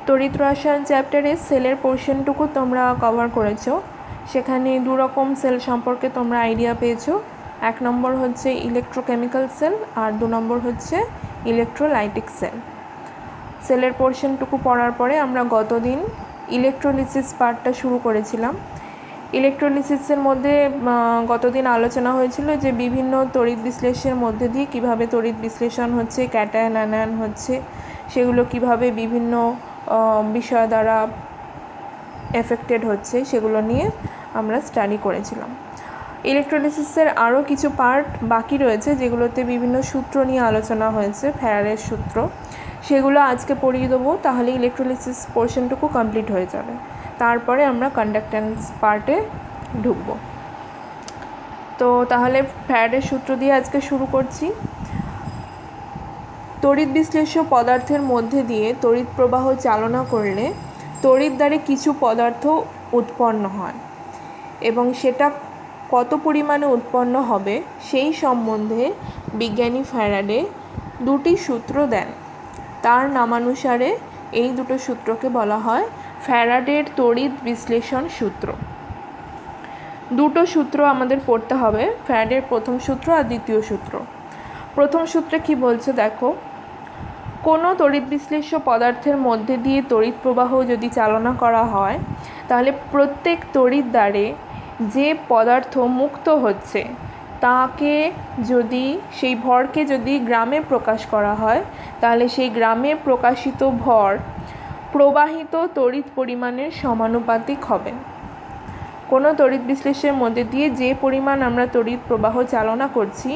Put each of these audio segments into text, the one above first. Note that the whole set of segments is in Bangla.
তড়িৎ রসায়ন চ্যাপ্টারে সেলের পোর্শনটুকু তোমরা কভার করেছো। সেখানে দু রকম সেল সম্পর্কে তোমরা আইডিয়া পেয়েছো। এক নম্বর হচ্ছে ইলেকট্রোকেমিক্যাল সেল আর দু নম্বর হচ্ছে ইলেকট্রোলাইটিক সেল। সেলের পোর্শনটুকু পড়ার পরে আমরা গতদিন ইলেকট্রোলিসিস পার্টটা শুরু করেছিলাম। ইলেকট্রোলিসিসের মধ্যে গতদিন আলোচনা হয়েছিল যে বিভিন্ন তড়িৎ বিশ্লেষণের মধ্যে দিয়ে কিভাবে তড়িৎ বিশ্লেষণ হচ্ছে, ক্যাটায়ন অ্যানায়ন হচ্ছে, সেগুলো কিভাবে বিভিন্ন বিষয় দ্বারা এফেক্টেড হচ্ছে সেগুলো নিয়ে আমরা স্টাডি করেছিলাম। ইলেকট্রোলিসিসের আরও কিছু পার্ট বাকি রয়েছে যেগুলোতে বিভিন্ন সূত্র নিয়ে আলোচনা হয়েছে, ফ্যারাডের সূত্র, সেগুলো আজকে পড়িয়ে দেবো। তাহলে ইলেকট্রোলিসিস পোর্শনটুকু কমপ্লিট হয়ে যাবে। তারপরে আমরা কন্ডাক্ট্যান্স পার্টে ঢুকব। তো তাহলে ফ্যারাডের সূত্র দিয়ে আজকে শুরু করছি। তড়িৎ বিশ্লেষ্য পদার্থের মধ্যে দিয়ে তড়িৎ প্রবাহ চালনা করলে তড়িৎ দ্বারে কিছু পদার্থ উৎপন্ন হয় এবং সেটা কত পরিমাণে উৎপন্ন হবে সেই সম্বন্ধে বিজ্ঞানী ফ্যারাডে দুটি সূত্র দেন। তার নামানুসারে এই দুটো সূত্রকে বলা হয় ফ্যারাডের তড়িৎ বিশ্লেষণ সূত্র। দুটো সূত্র আমাদের পড়তে হবে, ফ্যারাডের প্রথম সূত্র আর দ্বিতীয় সূত্র। প্রথম সূত্রে কি বলছে দেখো, কোনো তড়িৎ বিশ্লেষ্য পদার্থের মধ্যে দিয়ে তড়িৎ প্রবাহ যদি চালনা করা হয় তাহলে প্রত্যেক তড়িৎ দ্বারে যে পদার্থ মুক্ত হচ্ছে তাকে যদি সেই ভরকে যদি গ্রামে প্রকাশ করা হয় তাহলে সেই গ্রামে প্রকাশিত ভর প্রবাহিত তড়িৎ পরিমাণের সমানুপাতিক হবে। কোনো তড়িৎ বিশ্লেষণের মধ্যে দিয়ে যে পরিমাণ আমরা তড়িৎ প্রবাহ চালনা করছি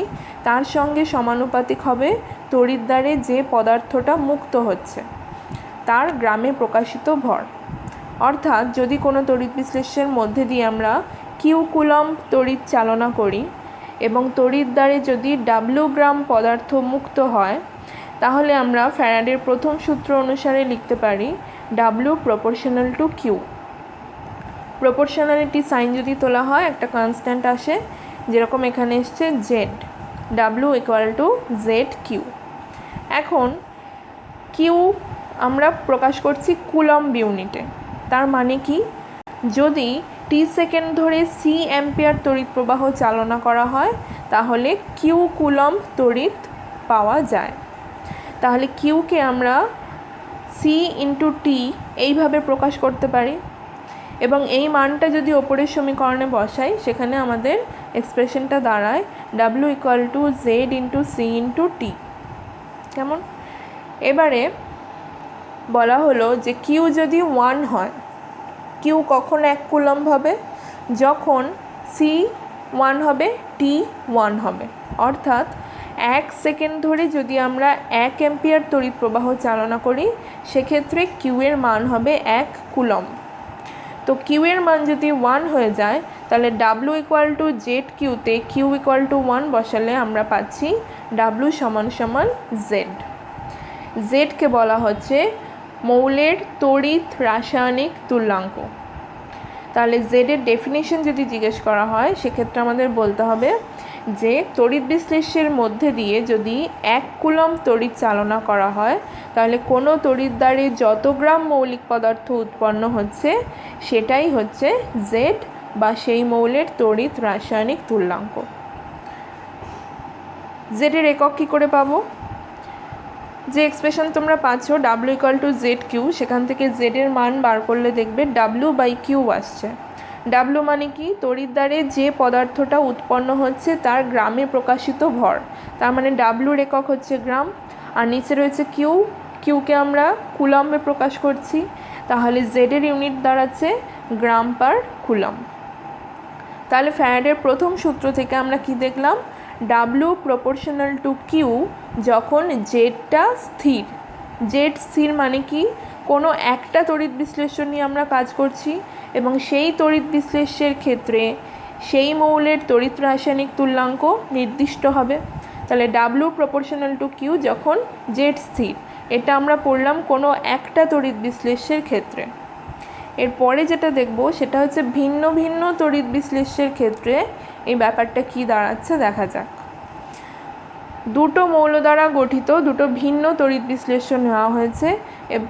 তার সঙ্গে সমানুপাতিক হবে তড়িৎ দ্বারে যে পদার্থটা মুক্ত হচ্ছে তার গ্রামে প্রকাশিত ভর। অর্থাৎ যদি কোনো তড়িৎ বিশ্লেষণের মধ্যে দিয়ে আমরা কিউ কুলম্ব তড়িৎ চালনা করি এবং তড়িৎ দ্বারে যদি ডাব্লিউ গ্রাম পদার্থ মুক্ত হয় তাহলে আমরা ফ্যারাডের প্রথম সূত্র অনুসারে লিখতে পারি W proportional to Q. Proportionality sign যদি তোলা হয় একটা কনস্ট্যান্ট আসে, যেরকম এখানে এসছে Z, W equal to Z Q. এখন কিউ আমরা প্রকাশ করছি কুলম্ব ইউনিটে। তার মানে কি, যদি টি সেকেন্ড ধরে সি অ্যাম্পিয়ার তড়িৎ প্রবাহ চালনা করা হয় তাহলে কিউ কুলম্ব তড়িৎ পাওয়া যায়। তাহলে কিউকে আমরা সি ইন্টু টি এইভাবে প্রকাশ করতে পারি এবং এই মানটা যদি ওপরের সমীকরণে বসাই সেখানে আমাদের এক্সপ্রেশনটা দাঁড়ায় W equal to Z into C into T. কেমন? এবারে বলা হলো যে কিউ যদি 1 হয়, কিউ কখন 1 কুলম্ব হবে? যখন সি 1 হবে, টি 1 হবে। অর্থাৎ 1 সেকেন্ড ধরে যদি আমরা 1 অ্যাম্পিয়ার তড়িৎ প্রবাহ চালনা করি সেক্ষেত্রে কিউ এর মান হবে 1 কুলম্ব। তো কিউ এর মান যদি 1 হয়ে যায় তাহলে ডাব্লিউ ইকুয়াল টু জেড কিউতে কিউ ইকুয়াল টু 1 বসালে আমরা পাচ্ছি ডাব্লিউ সমান সমান জেড। জেডকে বলা হচ্ছে মৌলের তড়িৎ রাসায়নিক তুল্যাঙ্ক। তাহলে জেডের ডেফিনিশন যদি জিজ্ঞেস করা হয় সেক্ষেত্রে আমাদের বলতে হবে যে তড়িৎ বিশ্লেষণের মধ্যে দিয়ে যদি 1 কুলম্ব তড়িৎ চালনা করা হয় তাহলে কোনো তড়িৎ দ্বারে যত গ্রাম মৌলিক পদার্থ উৎপন্ন হচ্ছে সেটাই হচ্ছে জেড বা সেই মৌলের তড়িৎ রাসায়নিক তুল্যাঙ্ক। জেডের একক কী করে পাবো? যে এক্সপ্রেশন তোমরা পাচ্ছ W equal to Z Q, সেখান থেকে জেডের মান বার করলে দেখবে ডাব্লিউ বাই কিউ আসছে। ডাব্লিউ মানে কি? তড়িৎ দ্বারে যে পদার্থটা উৎপন্ন হচ্ছে তার গ্রামে প্রকাশিত ভর। তার মানে ডাব্লিউর একক হচ্ছে গ্রাম, আর নিচে রয়েছে কিউ, কিউকে আমরা কুলম্বে প্রকাশ করছি। তাহলে জেডের ইউনিট দাঁড়াচ্ছে গ্রাম পার কুলম্ব। তাহলে ফ্যারাডের প্রথম সূত্র থেকে আমরা কি দেখলাম? ডাব্লিউ প্রপোর্শনাল টু কিউ যখন জেডটা স্থির। জেড স্থির মানে কি? কোনো একটা তড়িৎ বিশ্লেষণ নিয়ে আমরা কাজ করছি এবং সেই তড়িৎ বিশ্লেষণের ক্ষেত্রে সেই মৌলের তড়িৎ রাসায়নিক তুল্যাঙ্ক নির্দিষ্ট হবে। তাহলে ডাব্লিউ প্রপোর্শনাল টু কিউ যখন জেড স্থির, এটা আমরা পড়লাম কোনো একটা তড়িৎ বিশ্লেষণের ক্ষেত্রে। এরপরে যেটা দেখব সেটা হচ্ছে ভিন্ন ভিন্ন তড়িৎ বিশ্লেষণের ক্ষেত্রে এই ব্যাপারটা কি দাঁড়াচ্ছে দেখা যাক। দুটো মৌল দ্বারা গঠিত দুটো ভিন্ন তড়িৎ বিশ্লেষণ নেওয়া হয়েছে,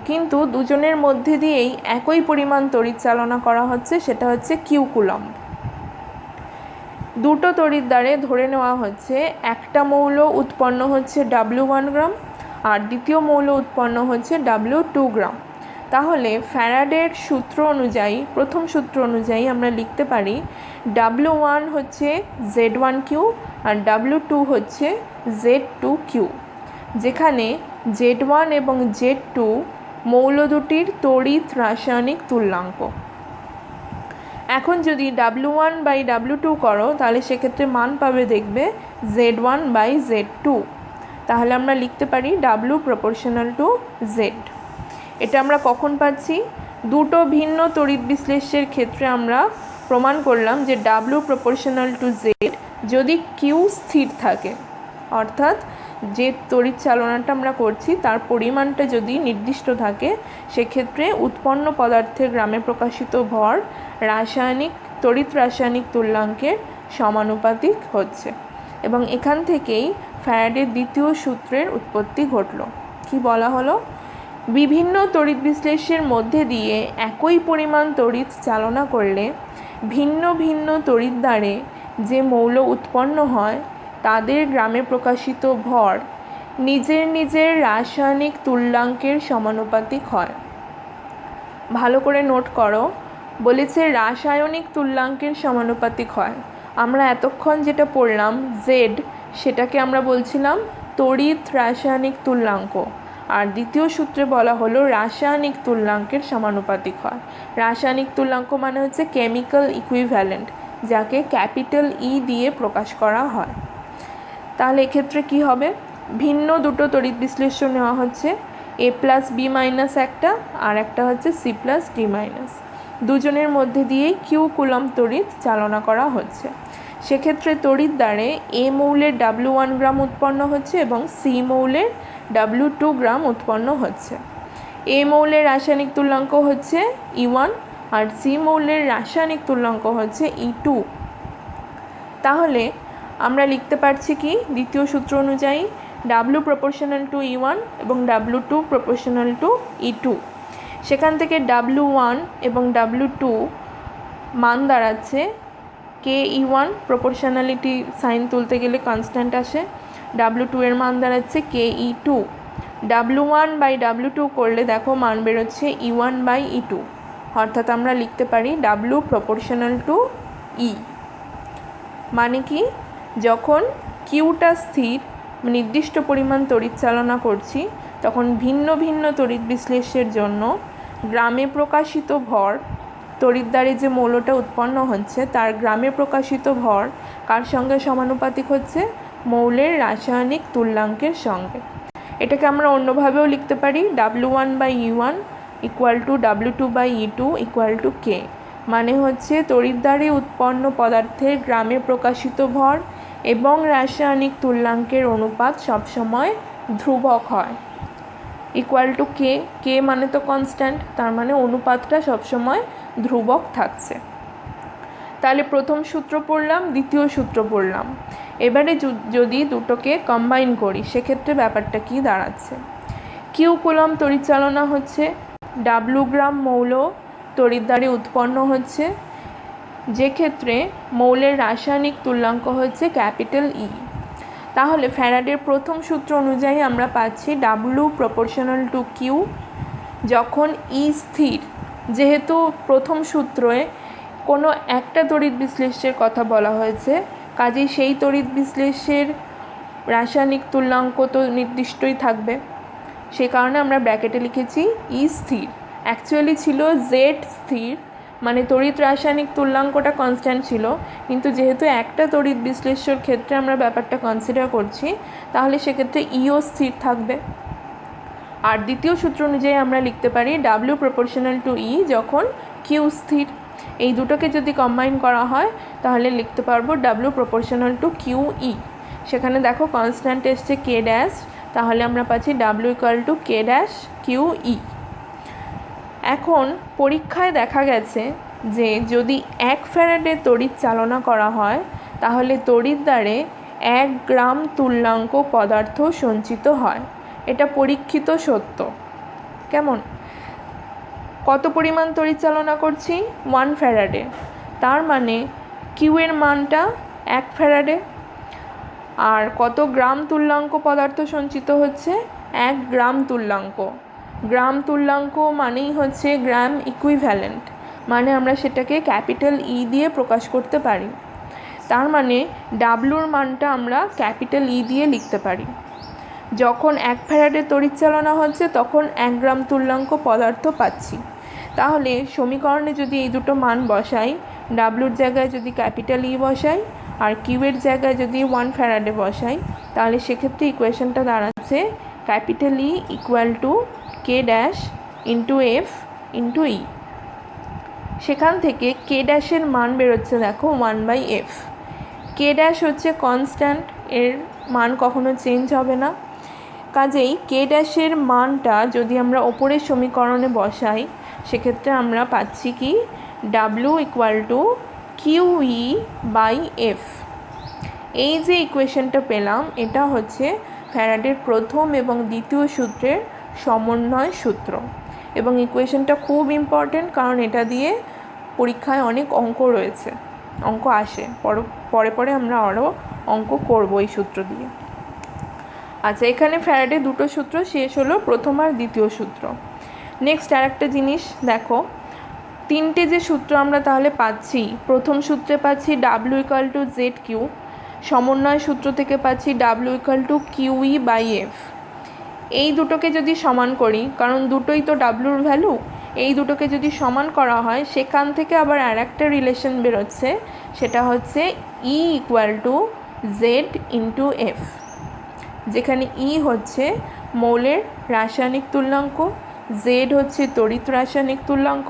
কিন্তু দুজনের মধ্যে দিয়েই একই পরিমাণ তড়িৎ চালনা করা হচ্ছে, সেটা হচ্ছে কিউ কুলম্ব। দুটো তড়িৎ দ্বারে ধরে নেওয়া হচ্ছে একটা মৌল উৎপন্ন হচ্ছে W1 গ্রাম আর দ্বিতীয় মৌল উৎপন্ন হচ্ছে W2 গ্রাম। তাহলে ফ্যারাডের সূত্র অনুযায়ী, প্রথম সূত্র অনুযায়ী আমরা লিখতে পারি W1 হচ্ছে Z1Q আর W2 হচ্ছে Z2Q, যেখানে Z1 এবং Z2 মৌল দুটির তড়িৎ রাসায়নিক তুল্যাঙ্ক। এখন যদি W1 বাই W2 করো তাহলে সেক্ষেত্রে মান পাবে দেখবে Z1 বাই Z2। তাহলে আমরা লিখতে পারি W প্রপোর্শনাল টু Z। এটা আমরা কখন পাচ্ছি? দুটো ভিন্ন তড়িৎ বিশ্লেষের ক্ষেত্রে আমরা প্রমাণ করলাম যে W প্রপোর্শনাল টু Z যদি Q স্থির থাকে, অর্থাৎ যে তড়িৎ চালনাটা আমরা করছি তার পরিমাণটা যদি নির্দিষ্ট থাকে, সেক্ষেত্রে উৎপন্ন পদার্থের গ্রামে প্রকাশিত ভর তড়িৎ রাসায়নিক তুল্যাঙ্কের সমানুপাতিক হচ্ছে। এবং এখান থেকেই ফ্যারাডের দ্বিতীয় সূত্রের উৎপত্তি ঘটল। কি বলা হলো? বিভিন্ন তড়িৎ বিশ্লেষের মধ্যে দিয়ে একই পরিমাণ তড়িৎ চালনা করলে ভিন্ন ভিন্ন তড়িৎ দ্বারে যে মৌল উৎপন্ন হয় তাদের গ্রামে প্রকাশিত ভর নিজের নিজের রাসায়নিক তুল্যাঙ্কের সমানুপাতিক হয়। ভালো করে নোট করো, বলেছে রাসায়নিক তুল্যাঙ্কের সমানুপাতিক হয়। আমরা এতক্ষণ যেটা পড়লাম জেড, সেটাকে আমরা বলছিলাম তড়িৎ রাসায়নিক তুল্যাঙ্ক, আর দ্বিতীয় সূত্রে বলা হলো রাসায়নিক তুল্যাঙ্কের সমানুপাতিক হয়। রাসায়নিক তুল্যাঙ্ক মানে হচ্ছে কেমিক্যাল ইকুইভ্যালেন্ট, যাকে ক্যাপিটাল ই দিয়ে প্রকাশ করা হয়। তাহলে এক্ষেত্রে কি হবে? ভিন্ন দুটো তড়িৎ বিশ্লেষণ নেওয়া হচ্ছে, A প্লাস B মাইনাস একটা আর একটা হচ্ছে C প্লাস D মাইনাস। দুজনের মধ্যে দিয়েই কিউ কুলম্ব তড়িৎ চালনা করা হচ্ছে। সেক্ষেত্রে তড়িৎ দ্বারে A মৌলের W1 গ্রাম উৎপন্ন হচ্ছে এবং C মৌলের W2 গ্রাম উৎপন্ন হচ্ছে। A মৌলের রাসায়নিক তুল্যাঙ্ক হচ্ছে E1 আর C মৌলের রাসায়নিক তুল্যাঙ্ক হচ্ছে E2। তাহলে আমরা লিখতে পারছি কি দ্বিতীয় সূত্র অনুযায়ী W প্রপোর্শনাল টু E1 এবং W2 প্রপোর্শনাল টু E2। সেখান থেকে W1 এবং W2 মান দাঁড়াচ্ছে KE1, প্রপোর্শনালিটি সাইন তুলতে গেলে কনস্ট্যান্ট আসে। W2 এর মান দাঁড়াচ্ছে KE2। W1 বাই W2 করলে দেখো মান বেরোচ্ছে E1 বাই E2, অর্থাৎ আমরা লিখতে পারি W প্রপোর্শনাল টু E। মানে কি, যখন কিউটা স্থির, নির্দিষ্ট পরিমাণ তড়িৎ চালনা করছি, তখন ভিন্ন ভিন্ন তড়িৎ বিশ্লেষের জন্য গ্রামে প্রকাশিত ভর, তড়িৎ দ্বারে যে মৌলটা উৎপন্ন হচ্ছে তার গ্রামে প্রকাশিত ভর কার সঙ্গে সমানুপাতিক হচ্ছে? মৌলের রাসায়নিক তুল্যাঙ্কের সঙ্গে। এটাকে আমরা অন্যভাবেও লিখতে পারি W1 by E1 equal to W2 by E2 equal to K। মানে হচ্ছে তড়িৎ দ্বারে উৎপন্ন পদার্থের গ্রামে প্রকাশিত ভর এবং রাসায়নিক তুল্যাঙ্কের অনুপাত সবসময় ধ্রুবক হয়, ইকুয়াল টু K। K মানে তো কনস্ট্যান্ট, তার মানে অনুপাতটা সবসময় ধ্রুবক থাকছে। তাহলে প্রথম সূত্র পড়লাম, দ্বিতীয় সূত্র পড়লাম। এবারে যদি দুটোকে কম্বাইন করি সেক্ষেত্রে ব্যাপারটা কি দাঁড়াচ্ছে? কিউ কুলম্ব তড়িৎ চালনা হচ্ছে, W গ্রাম মৌল তড়িৎ দ্বারে উৎপন্ন হচ্ছে, যে ক্ষেত্রে মৌলের রাসায়নিক তুল্যাঙ্ক হচ্ছে ক্যাপিটাল ই। তাহলে ফ্যারাডের প্রথম সূত্র অনুযায়ী আমরা পাচ্ছি W প্রপোর্শনাল টু কিউ। যখন ই স্থির, যেহেতু প্রথম সূত্রে কোনো একটা তড়িৎ বিশ্লেষের কথা বলা হয়েছে, কাজেই সেই তড়িৎ বিশ্লেষের রাসায়নিক তুল্যাঙ্ক তো নির্দিষ্টই থাকবে, সে কারণে আমরা ব্র্যাকেটে লিখেছি ই স্থির। অ্যাকচুয়ালি ছিল জেড স্থির, মানে তড়িৎ রাসায়নিক তুল্যাঙ্কটা কনস্ট্যান্ট ছিল, কিন্তু যেহেতু একটা তড়িৎ বিশ্লেষের ক্ষেত্রে আমরা ব্যাপারটা কনসিডার করছি, তাহলে সেক্ষেত্রে ইও স্থির থাকবে। আর দ্বিতীয় সূত্র অনুযায়ী আমরা লিখতে পারি W প্রপোর্শনাল টু ই যখন কিউ স্থির। এই দুটোকে যদি কম্বাইন করা হয় তাহলে লিখতে পারবো W proportional to Q E. সেখানে দেখো কনস্ট্যান্ট এসছে K ড্যাশ, তাহলে আমরা পাচ্ছি W equal to K dash Q E. এখন পরীক্ষায় দেখা গেছে যে যদি 1 ফ্যারাডে তড়িৎ চালনা করা হয় তাহলে তড়িৎ দ্বারে 1 গ্রাম তুল্যাঙ্ক পদার্থ সঞ্চিত হয়। এটা পরীক্ষিত সত্য। কেমন? কত পরিমাণ তড়িৎ চালনা করছি? 1 ফ্যারাডে। তার মানে কিউ এর মানটা 1 ফ্যারাডে। আর কত গ্রাম তুল্যাঙ্ক পদার্থ সঞ্চিত হচ্ছে? 1 গ্রাম তুল্যাঙ্ক। গ্রাম তুল্যাঙ্ক মানেই হচ্ছে গ্রাম ইকুইভ্যালেন্ট, মানে আমরা সেটাকে ক্যাপিটাল ই দিয়ে প্রকাশ করতে পারি। তার মানে ডাব্লুর মানটা আমরা ক্যাপিটাল ই দিয়ে লিখতে পারি। যখন 1 ফ্যারাডে তড়িৎ চালনা হচ্ছে তখন 1 গ্রাম তুল্যাঙ্ক পদার্থ পাচ্ছি। তাহলে সমীকরণে যদি এই দুটো মান বসাই, ডাব্লুর জায়গায় যদি ক্যাপিটাল ই বসাই আর কিউয়ের জায়গায় যদি 1 ফ্যারাডে বসাই, তাহলে সেক্ষেত্রে ইকুয়েশনটা দাঁড়াচ্ছে capital E equal to K dash into F into E. সেখান থেকে কে ড্যাশের মান বেরোচ্ছে দেখো 1/f। কে ড্যাশ হচ্ছে কনস্ট্যান্ট, এর মান কখনো চেঞ্জ হবে না। কাজেই কে ড্যাশের মানটা যদি আমরা ওপরের সমীকরণে বসাই, সেক্ষেত্রে আমরা পাচ্ছি কি W equal to Q E by F. এই যে ইকুয়েশনটা পেলাম এটা হচ্ছে ফ্যারাডের প্রথম এবং দ্বিতীয় সূত্রের সমন্বয় সূত্র। এবং ইকুয়েশনটা খুব ইম্পর্টেন্ট, কারণ এটা দিয়ে পরীক্ষায় অনেক অঙ্ক রয়েছে, অঙ্ক আসে, পরে পরে আমরা আরও অঙ্ক করব এই সূত্র দিয়ে। আচ্ছা, এখানে ফ্যারাডের দুটো সূত্র শেষ হলো, প্রথম আর দ্বিতীয় সূত্র। নেক্সট আর একটা জিনিস দেখো, তিনটে যে সূত্র আমরা তাহলে পাচ্ছি, প্রথম সূত্রে পাচ্ছি W equal to Z Q, সমন্বয় সূত্র থেকে পাচ্ছি W equal to Q E by F. এই দুটোকে যদি সমান করি, কারণ দুটোই তো ডাব্লুর ভ্যালু, এই দুটোকে যদি সমান করা হয় সেখান থেকে আবার আর একটা রিলেশন বেরোচ্ছে, সেটা হচ্ছে ই equal to Z into F, যেখানে ই হচ্ছে মৌলের রাসায়নিক তুল্যাঙ্ক, জেড হচ্ছে তড়িৎ রাসায়নিক তুল্যাঙ্ক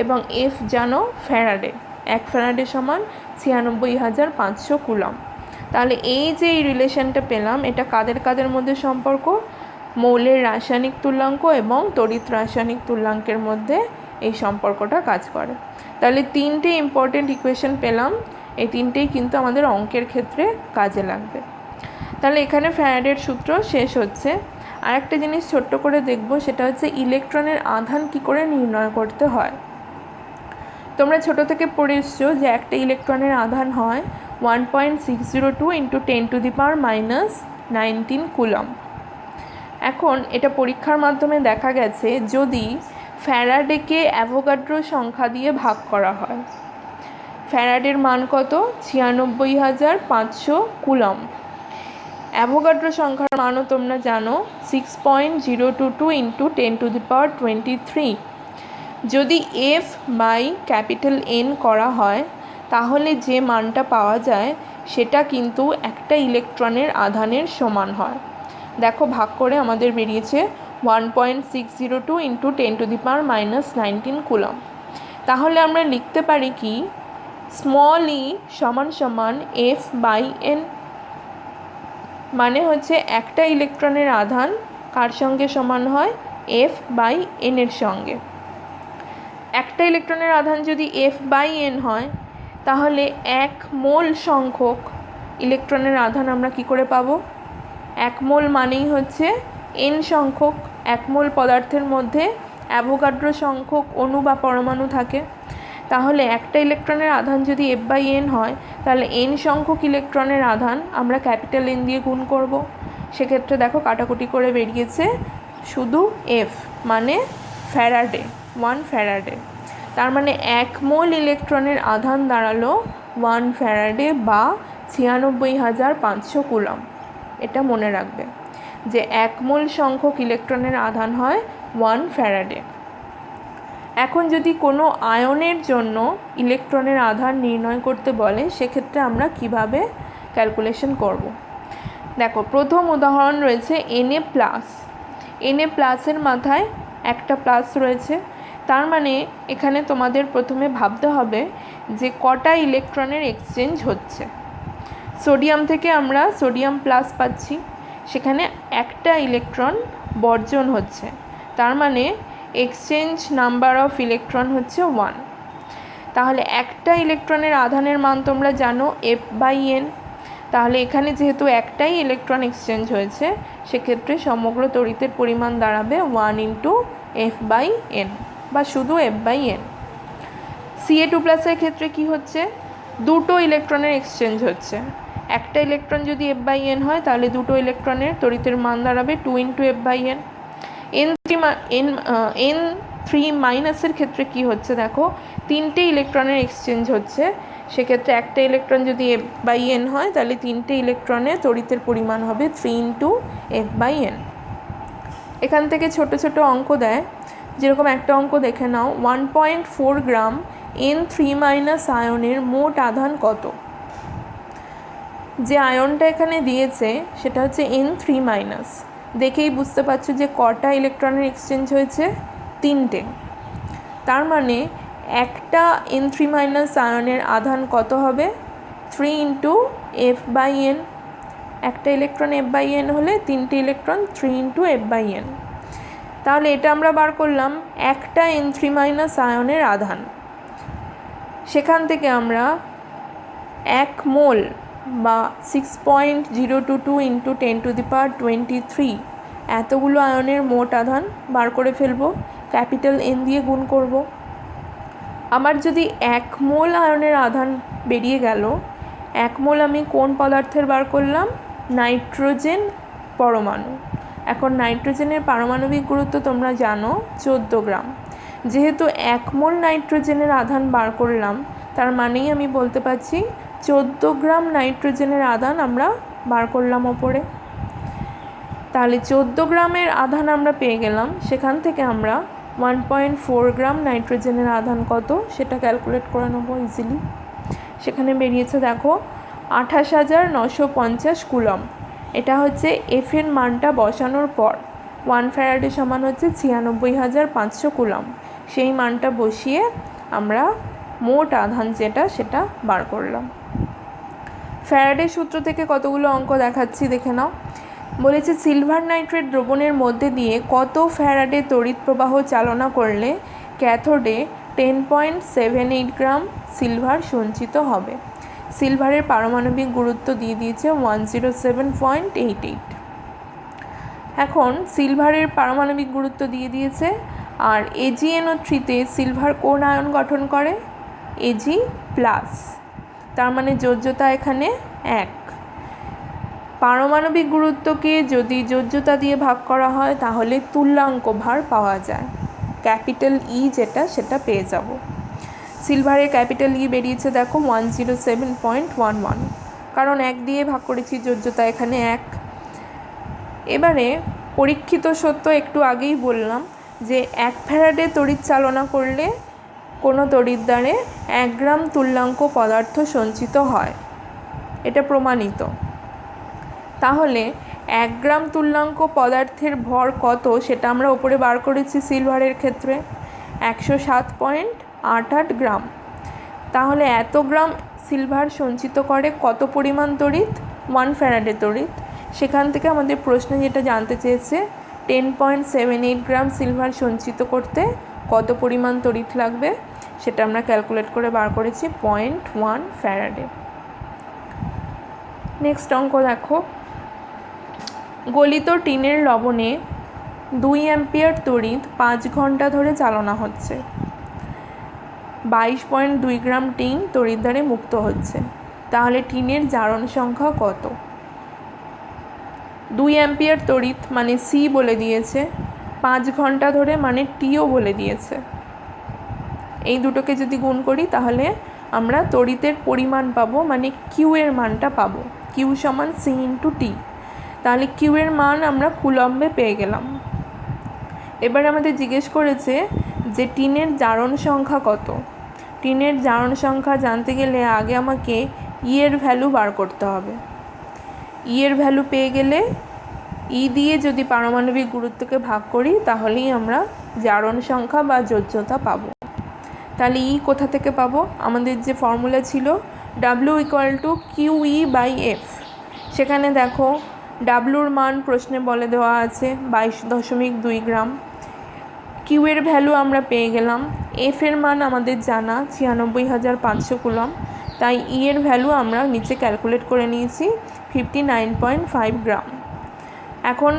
এবং এফ জানো ফ্যারাডে। 1 ফ্যারাডে সমান 96,500 কুলম। তাহলে এই যে এই রিলেশনটা পেলাম, এটা কাদের কাদের মধ্যে সম্পর্ক? মৌলের রাসায়নিক তুল্যাঙ্ক এবং তড়িৎ রাসায়নিক তুল্যাঙ্কের মধ্যে এই সম্পর্কটা কাজ করে। তাহলে তিনটে ইম্পর্টেন্ট ইকুয়েশন পেলাম, এই তিনটেই কিন্তু আমাদের অঙ্কের ক্ষেত্রে কাজে লাগবে। তাহলে এখানে ফ্যারাডের সূত্র শেষ হচ্ছে। আরেকটা জিনিস ছোট্ট করে দেখব, সেটা হচ্ছে ইলেকট্রনের আধান কি করে নির্ণয় করতে হয়। তোমরা ছোট থেকে পড়ে এসছো যে একটা ইলেকট্রনের আধান হয় 1.602 × 10⁻⁻19 কুলম। এখন এটা পরীক্ষার মাধ্যমে দেখা গেছে যদি ফ্যারাডেকে অ্যাভোগাড্রো সংখ্যা দিয়ে ভাগ করা হয়, ফ্যারাডের মান কত? 96,500 কুলম। অ্যাভোগাড্রো সংখ্যার মানও তোমরা জানো 6.022 × 10⁻23। যদি এফ বাই ক্যাপিটাল এন করা হয় তাহলে যে মানটা পাওয়া যায় সেটা কিন্তু একটা ইলেকট্রনের আধানের সমান হয়। দেখো ভাগ করে আমাদের বেরিয়েছে 1.602 × 10⁻⁻19 কুলম। তাহলে আমরা লিখতে পারি কি স্মল ই সমান সমান এফ বাই এন, মানে হচ্ছে একটা ইলেকট্রনের আধান কার সঙ্গে সমান হয়? এফ বাই এন এর সঙ্গে। একটা ইলেকট্রনের আধান যদি এফ বাই এন হয় তাহলে 1 মোল সংখ্যক ইলেকট্রনের আধান আমরা কি করে পাবো? 1 মোল মানেই হচ্ছে এন সংখ্যক, 1 মোল পদার্থের মধ্যে অ্যাভোগাড্রো সংখ্যক অণু বা পরমাণু থাকে। তাহলে একটা ইলেকট্রনের আধান যদি এফ বাই এন হয় তাহলে এন সংখ্যক ইলেকট্রনের আধান আমরা ক্যাপিটাল এন দিয়ে গুণ করব। সেক্ষেত্রে দেখো কাটাকুটি করে বেরিয়েছে শুধু এফ, মানে ফ্যারাডে, 1 ফ্যারাডে। তার মানে 1 মোল ইলেকট্রনের আধান দাঁড়ালো 1 ফ্যারাডে বা 96,500 কুলম। এটা মনে রাখবে যে 1 মোল সংখ্যক ইলেকট্রনের আধান হয় 1 ফ্যারাডে। এখন যদি কোনো আয়নের জন্য ইলেকট্রনের আধান নির্ণয় করতে বলে সেক্ষেত্রে আমরা কিভাবে ক্যালকুলেশন করব। দেখো প্রথম উদাহরণ রয়েছে Na+। Na+-এর মাথায় একটা প্লাস রয়েছে, তার মানে এখানে তোমাদের প্রথমে ভাবতে হবে যে কটা ইলেকট্রনের এক্সচেঞ্জ হচ্ছে। সোডিয়াম থেকে আমরা সোডিয়াম প্লাস পাচ্ছি, সেখানে একটা ইলেকট্রন বর্জন হচ্ছে, তার মানে এক্সচেঞ্জ নাম্বার অফ ইলেকট্রন হচ্ছে 1। তাহলে একটা ইলেকট্রনের আধানের মান তোমরা জানো এফ বাই এন, তাহলে এখানে যেহেতু একটাই ইলেকট্রন এক্সচেঞ্জ হয়েছে, সেক্ষেত্রে সমগ্র তড়িতের পরিমাণ দাঁড়াবে 1 ইন্টু F/n বা শুধু F/n। Ca2+ ক্ষেত্রে কি হচ্ছে, দুটো ইলেকট্রনের এক্সচেঞ্জ হচ্ছে। একটা ইলেকট্রন যদি F/n হয় তাহলে দুটো ইলেকট্রনের তড়িতের মান দাঁড়াবে 2 ইন্টু F/n। N3- ক্ষেত্রে কি হচ্ছে দেখো, তিনটে ইলেকট্রনের এক্সচেঞ্জ হচ্ছে। সেক্ষেত্রে একটা ইলেকট্রন যদি F/n হয় তাহলে তিনটে ইলেকট্রনে তড়িতের পরিমাণ হবে 3 ইন্টু F/n। এখান থেকে ছোট ছোট অঙ্ক দেয়, যেরকম একটা অঙ্ক দেখে নাও, 1.4 গ্রাম N3- আয়নের মোট আধান কত। যে আয়নটা এখানে দিয়েছে সেটা হচ্ছে N3-, দেখেই বুঝতে পারছো যে কটা ইলেকট্রনের এক্সচেঞ্জ হয়েছে, তিনটে। তার মানে একটা N3- আয়নের আধান কত হবে, 3 ইন্টু F/n। একটা ইলেকট্রন F/n হলে তিনটে ইলেকট্রন 3 ইন্টু F/n। তাহলে এটা আমরা বার করলাম একটা N3- আয়নের আধান। সেখান থেকে আমরা 1 মোল বা 6.022 ইন্টু 10⁻23 এতগুলো আয়নের মোট আধান বার করে ফেলবো, N দিয়ে গুণ করব। আমার যদি 1 মোল আয়নের আধান বেরিয়ে গেল, 1 মোল আমি কোন পদার্থের বার করলাম, নাইট্রোজেন পরমাণু। এখন নাইট্রোজেনের পারমাণবিক গুরুত্ব তোমরা জানো 14 গ্রাম। যেহেতু 1 মোল নাইট্রোজেনের আধান বার করলাম, তার মানেই আমি বলতে পারছি 14 গ্রাম নাইট্রোজেনের আধান আমরা বার করলাম ওপরে। তাহলে 14 গ্রামের আধান আমরা পেয়ে গেলাম। সেখান থেকে আমরা 1.4 গ্রাম নাইট্রোজেনের আধান কত সেটা ক্যালকুলেট করে নেবো ইজিলি। সেখানে বেরিয়েছে দেখো 28,950 কুলম। এটা হচ্ছে F এর মানটা বসানোর পর 1 ফ্যারাডে সমান হচ্ছে 96,500 কুলম। সেই মানটা বসিয়ে আমরা মোট আধান যেটা সেটা বার করলাম। ফ্যারাডের সূত্র থেকে কতগুলো অঙ্ক দেখাচ্ছি, দেখে নাও। বলেছে সিলভার নাইট্রেট দ্রবণের মধ্যে দিয়ে কত ফ্যারাডে তড়িৎ প্রবাহ চালনা করলে ক্যাথোডে 10.78 গ্রাম সিলভার সঞ্চিত হবে। সিলভারের পারমাণবিক গুরুত্ব দিয়ে দিয়েছে 107.88। এখন সিলভারের পারমাণবিক গুরুত্ব দিয়ে দিয়েছে, আর AgNO3-তে সিলভার কোন আয়ন গঠন করে, Ag+। তার মানে যোজ্যতা এখানে 1। পারমাণবিক গুরুত্বকে যদি যোজ্যতা দিয়ে ভাগ করা হয় তাহলে তুল্যাঙ্ক ভার পাওয়া যায়, E যেটা সেটা পেয়ে যাব। সিলভারের E বেরিয়েছে দেখো 107.11, কারণ 1 দিয়ে ভাগ করেছি, যোজ্যতা এখানে 1। এবারে পরীক্ষিত সত্য একটু আগেই বললাম যে 1 ফ্যারাডে তড়িৎ চালনা করলে কোনো তড়িৎদ্বারে 1 গ্রাম তুল্যাঙ্ক পদার্থ সঞ্চিত হয়, এটা প্রমাণিত। তাহলে 1 গ্রাম তুল্যাঙ্ক পদার্থের ভর কত সেটা আমরা উপরে বার করেছি সিলভারের ক্ষেত্রে 107.88 গ্রাম। তাহলে এত গ্রাম সিলভার সঞ্চিত করে কত পরিমাণ তড়িৎ, 1 ফ্যারাডে তড়িৎ। সেখান থেকে আমাদের প্রশ্নে যেটা জানতে চেয়েছে 10.78 গ্রাম সিলভার সঞ্চিত করতে কত পরিমাণ তড়িৎ লাগবে, সেটা আমরা ক্যালকুলেট করে বার করেছি 0.1 ফ্যারাডে। নেক্সট অঙ্ক দেখো, গলিত টিনের লবণে 2 অ্যাম্পিয়ার তড়িৎ 5 ঘন্টা ধরে চালনা হচ্ছে। 22.2 গ্রাম টিন তড়িৎদ্বারে মুক্ত হচ্ছে। তাহলে টিনের জারণ সংখ্যা কত। 2 অ্যাম্পিয়ার তড়িৎ মানে সি বলে দিয়েছে, 5 ঘন্টা ধরে মানে টিও বলে দিয়েছে। এই দুটোকে যদি গুণ করি তাহলে আমরা তড়িতের পরিমাণ পাবো, মানে কিউ এর মানটা পাবো, কিউ সমান সি ইন্টু টি। তাহলে কিউ এর মান আমরা কুলম্বে পেয়ে গেলাম। এবার আমাদের জিজ্ঞেস করেছে যে টিনের জারণ সংখ্যা কত। টিনের জারণ সংখ্যা জানতে গেলে আগে আমাকে ই এর ভ্যালু বার করতে হবে। ই এর ভ্যালু পেয়ে গেলে ই দিয়ে যদি পারমাণবিক গুরুত্বকে ভাগ করি তাহলেই আমরা জারণ সংখ্যা বা যোজ্যতা পাবো। তাহলে ই কোথা থেকে পাবো, আমাদের যে ফর্মুলা ছিল W = QE/F। সেখানে দেখো ডাব্লুর মান প্রশ্নে বলে দেওয়া আছে 22.2 গ্রাম। কিউ এর ভ্যালু আমরা পেয়ে গেলাম, এফ এর মান আমাদের জানা 96,500 কুলম। তাই ই এর ভ্যালু আমরা নিচে ক্যালকুলেট করে নিয়েছি 59.5 গ্রাম। এখন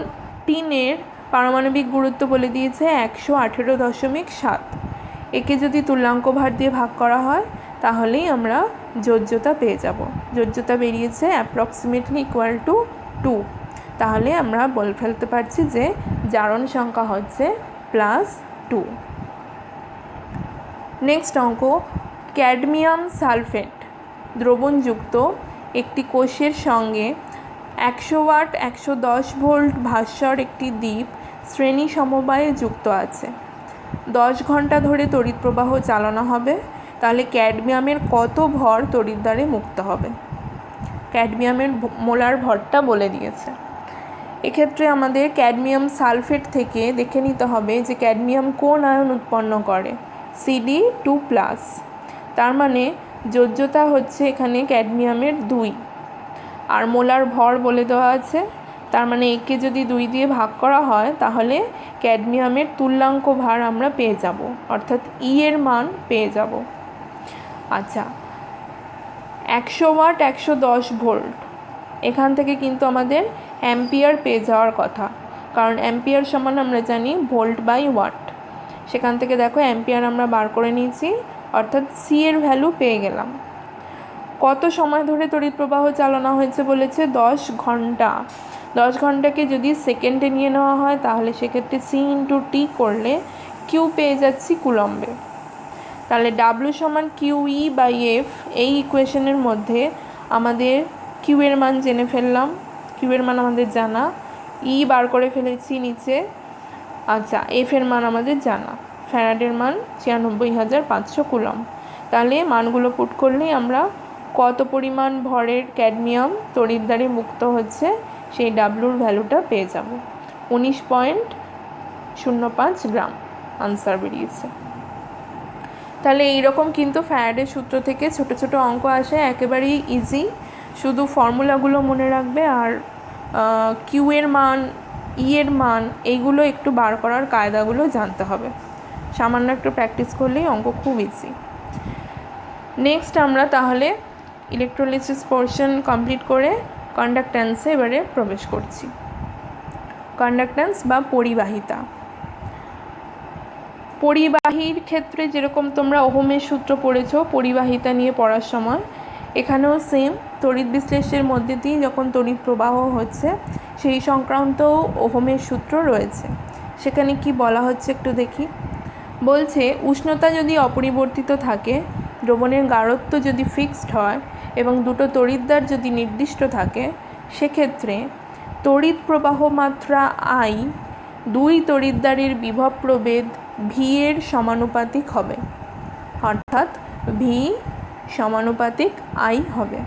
টিনের পারমাণবিক গুরুত্ব বলে দিয়েছে 118.7। একে যদি তুল্যাঙ্ক ভার দিয়ে ভাগ করা হয় তাহলেই আমরা যোজ্যতা পেয়ে যাব। যোজ্যতা বেরিয়েছে অ্যাপ্রক্সিমেটলি ইকুয়াল টু 2। তাহলে আমরা বলে ফেলতে পারছি যে জারণ সংখ্যা হচ্ছে +2। নেক্সট অঙ্ক, ক্যাডমিয়াম সালফেট দ্রবণযুক্ত একটি কোষের সঙ্গে 100 ওয়াট 110 ভোল্ট ভাস্বর একটি দ্বীপ শ্রেণী সমবায়ে যুক্ত আছে। 10 ঘন্টা ধরে তড়িৎ প্রবাহ চালানো হবে। তাহলে ক্যাডমিয়ামের কত ভর তড়িৎ দ্বারে মুক্ত হবে? ক্যাডমিয়ামের মোলার ভরটা বলে দিয়েছে। এক্ষেত্রে আমাদের ক্যাডমিয়াম সালফেট থেকে দেখে নিতে হবে যে ক্যাডমিয়াম কোন আয়ন উৎপন্ন করে, Cd2+। তার মানে যোজ্যতা হচ্ছে এখানে ক্যাডমিয়ামের 2 আর মোলার ভর বলে দেওয়া আছে। তার মানে একে যদি 2 দিয়ে ভাগ করা হয় তাহলে ক্যাডমিয়ামের তুল্যাঙ্ক ভার আমরা পেয়ে যাব, অর্থাৎ ই এর মান পেয়ে যাব। আচ্ছা, 100 ওয়াট 110 ভোল্ট, এখান থেকে কিন্তু আমাদের অ্যাম্পিয়ার পেয়ে যাওয়ার কথা, কারণ অ্যাম্পিয়ার সমান আমরা জানি ভোল্ট/ওয়াট। সেখান থেকে দেখো অ্যাম্পিয়ার আমরা বার করে নিয়েছি, অর্থাৎ সি এর ভ্যালু পেয়ে গেলাম। কত সময় ধরে তড়িৎ প্রবাহ চালানো হয়েছে বলেছে? 10 ঘন্টা। 10 ঘন্টাকে যদি সেকেন্ডে নিয়ে নেওয়া হয় তাহলে সেক্ষেত্রে C/T করলে কিউ পেয়ে যাচ্ছি কুলম্বে। তাহলে ডাব্লু সমান QE/F। এই ইকুয়েশনের মধ্যে আমাদের কিউ এর মান জেনে ফেললাম, কিউ এর মান আমাদের জানা, ই বার করে ফেলেছি নিচে। আচ্ছা, এফ এর মান আমাদের জানা, ফ্যারাডের মান 96,500 কুলম্ব। তাহলে মানগুলো পুট করলেই আমরা কত পরিমাণ ভরের ক্যাডমিয়াম তড়িৎ দ্বারে মুক্ত হচ্ছে সেই ডাব্লুর ভ্যালুটা পেয়ে যাব, 19.05 গ্রাম আনসার বেরিয়েছে। তাহলে এইরকম কিন্তু ফ্যারাডের সূত্র থেকে ছোট ছোট অঙ্ক আসে, একেবারেই ইজি। শুধু ফর্মুলাগুলো মনে রাখবে আর কিউ এর মান, ই এর মান, এইগুলো একটু বার করার কায়দাগুলো জানতে হবে। সামান্য একটু প্র্যাকটিস করলেই অঙ্ক খুব ইজি। নেক্সট আমরা তাহলে ইলেকট্রোলিসিস পোর্শন কমপ্লিট করে কন্ডাক্ট্যান্সে এবারে প্রবেশ করছি। কন্ডাক্ট্যান্স বা পরিবাহিতা। পরিবাহীর ক্ষেত্রে যেরকম তোমরা ওহমের সূত্র পড়েছো পরিবাহিতা নিয়ে পড়ার সময়, এখানেও সেম তড়িৎ বিশ্লেষের মধ্যে দিয়ে যখন তড়িৎ প্রবাহ হচ্ছে সেই সংক্রান্ত ওহমের সূত্র রয়েছে। সেখানে কি বলা হচ্ছে একটু দেখি। বলছে উষ্ণতা যদি অপরিবর্তিত থাকে, দ্রবণের গাঢ়ত্ব যদি ফিক্সড হয় এবং দুটো তড়িৎদ্বার যদি নির্দিষ্ট থাকে, সেক্ষেত্রে তড়িৎ প্রবাহ মাত্রা I দুই তড়িৎদ্বারের বিভব প্রভেদ ভি এর সমানুপাতিক হবে, অর্থাৎ ভি সমানুপাতিক I হবে।